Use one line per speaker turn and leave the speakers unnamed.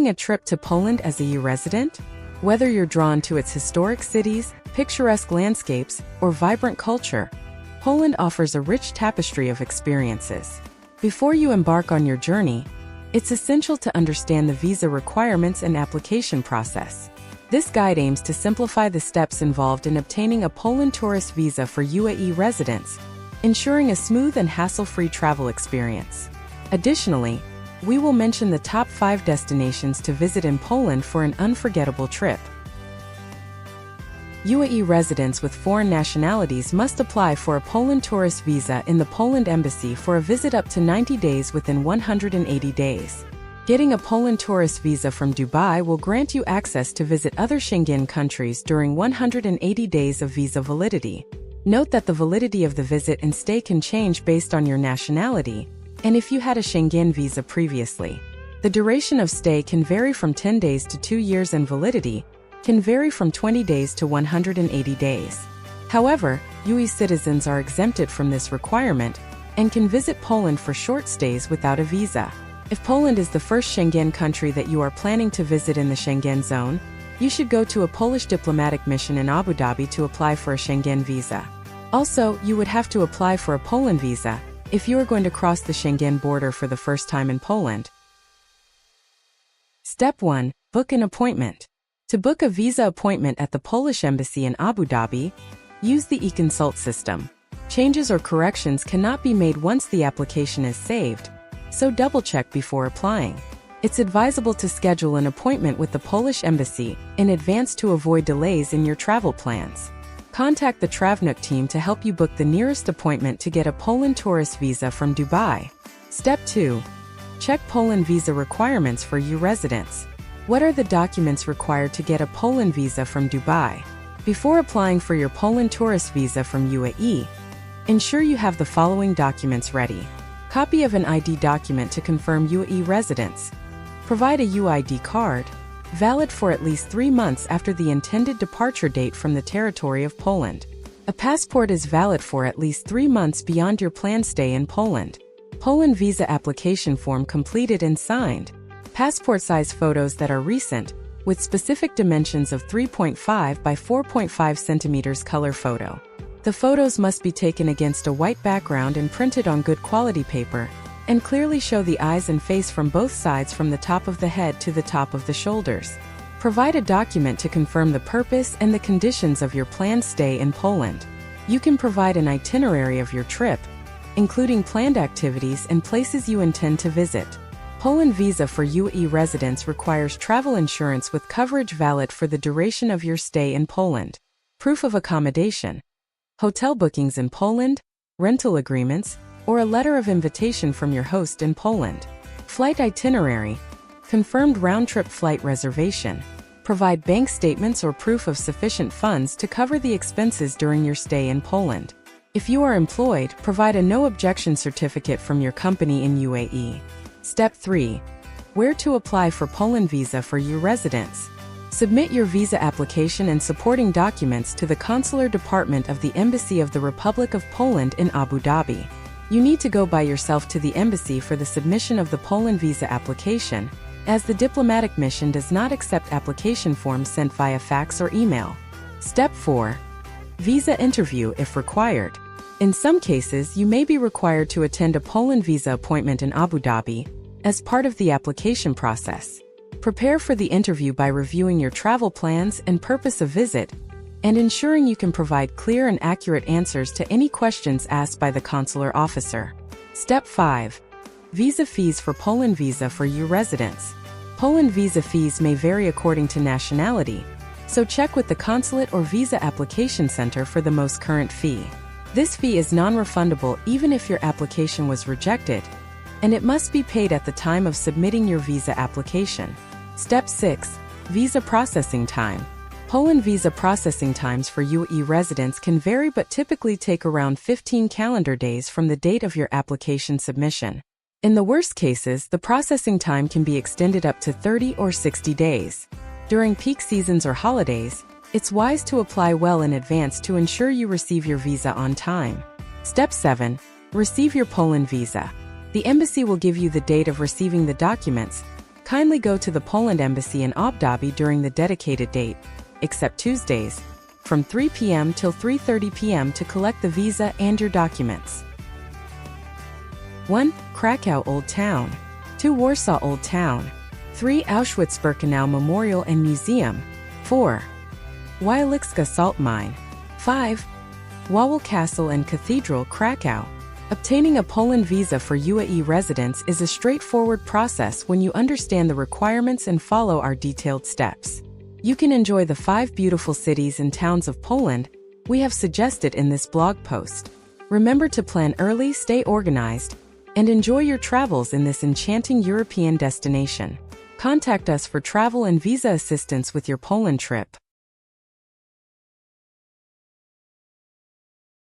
Planning a trip to Poland as a EU resident? Whether you're drawn to its historic cities, picturesque landscapes, or vibrant culture, Poland offers a rich tapestry of experiences. Before you embark on your journey, it's essential to understand the visa requirements and application process. This guide aims to simplify the steps involved in obtaining a Poland tourist visa for UAE residents, ensuring a smooth and hassle-free travel experience. Additionally, we will mention the top 5 destinations to visit in Poland for an unforgettable trip. UAE residents with foreign nationalities must apply for a Poland tourist visa in the Poland embassy for a visit up to 90 days within 180 days. Getting a Poland tourist visa from Dubai will grant you access to visit other Schengen countries during 180 days of visa validity. Note that the validity of the visit and stay can change based on your nationality, and if you had a Schengen visa previously. The duration of stay can vary from 10 days to 2 years, and validity can vary from 20 days to 180 days. However, UAE citizens are exempted from this requirement and can visit Poland for short stays without a visa. If Poland is the first Schengen country that you are planning to visit in the Schengen zone, you should go to a Polish diplomatic mission in Abu Dhabi to apply for a Schengen visa. Also, you would have to apply for a Poland visa if you are going to cross the Schengen border for the first time in Poland. Step 1. Book an appointment. To book a visa appointment at the Polish embassy in Abu Dhabi, use the e-consult system. Changes or corrections cannot be made once the application is saved, so double-check before applying. It's advisable to schedule an appointment with the Polish embassy in advance to avoid delays in your travel plans. Contact the TravNook team to help you book the nearest appointment to get a Poland tourist visa from Dubai. Step 2. Check Poland visa requirements for EU residents. What are the documents required to get a Poland visa from Dubai? Before applying for your Poland tourist visa from UAE, ensure you have the following documents ready. Copy of an ID document to confirm UAE residence. Provide a UID card, valid for at least 3 months after the intended departure date from the territory of Poland. A passport is valid for at least 3 months beyond your planned stay in Poland. Poland visa application form completed and signed. Passport-size photos that are recent, with specific dimensions of 3.5 by 4.5 centimeters color photo. The photos must be taken against a white background and printed on good quality paper, and clearly show the eyes and face from both sides from the top of the head to the top of the shoulders. Provide a document to confirm the purpose and the conditions of your planned stay in Poland. You can provide an itinerary of your trip, including planned activities and places you intend to visit. Poland visa for UAE residents requires travel insurance with coverage valid for the duration of your stay in Poland. Proof of accommodation, hotel bookings in Poland, rental agreements, or a letter of invitation from your host in Poland. Flight itinerary, confirmed round-trip flight reservation. Provide bank statements or proof of sufficient funds to cover the expenses during your stay in Poland. If you are employed, provide a no-objection certificate from your company in UAE. Step 3. Where to apply for Poland visa for EU residents. Submit your visa application and supporting documents to the Consular Department of the Embassy of the Republic of Poland in Abu Dhabi. You need to go by yourself to the embassy for the submission of the Poland visa application, as the diplomatic mission does not accept application forms sent via fax or email. Step 4. Visa interview if required. In some cases, you may be required to attend a Poland visa appointment in Abu Dhabi as part of the application process. Prepare for the interview by reviewing your travel plans and purpose of visit, and ensuring you can provide clear and accurate answers to any questions asked by the consular officer. Step 5. Visa fees for Poland visa for EU residents. Poland visa fees may vary according to nationality, so check with the consulate or visa application center for the most current fee. This fee is non-refundable even if your application was rejected, and it must be paid at the time of submitting your visa application. Step 6. Visa processing time. Poland visa processing times for UAE residents can vary but typically take around 15 calendar days from the date of your application submission. In the worst cases, the processing time can be extended up to 30 or 60 days. During peak seasons or holidays, it's wise to apply well in advance to ensure you receive your visa on time. Step 7. Receive your Poland visa. The embassy will give you the date of receiving the documents, Kindly go to the Poland Embassy in Abu Dhabi during the dedicated date, except Tuesdays, from 3 p.m. till 3:30 p.m. to collect the visa and your documents. 1. Krakow Old Town. 2. Warsaw Old Town. 3. Auschwitz-Birkenau Memorial and Museum. 4. Wieliczka Salt Mine. 5. Wawel Castle and Cathedral, Krakow. Obtaining a Poland visa for UAE residents is a straightforward process when you understand the requirements and follow our detailed steps. You can enjoy the 5 beautiful cities and towns of Poland we have suggested in this blog post. Remember to plan early, stay organized, and enjoy your travels in this enchanting European destination. Contact us for travel and visa assistance with your Poland trip.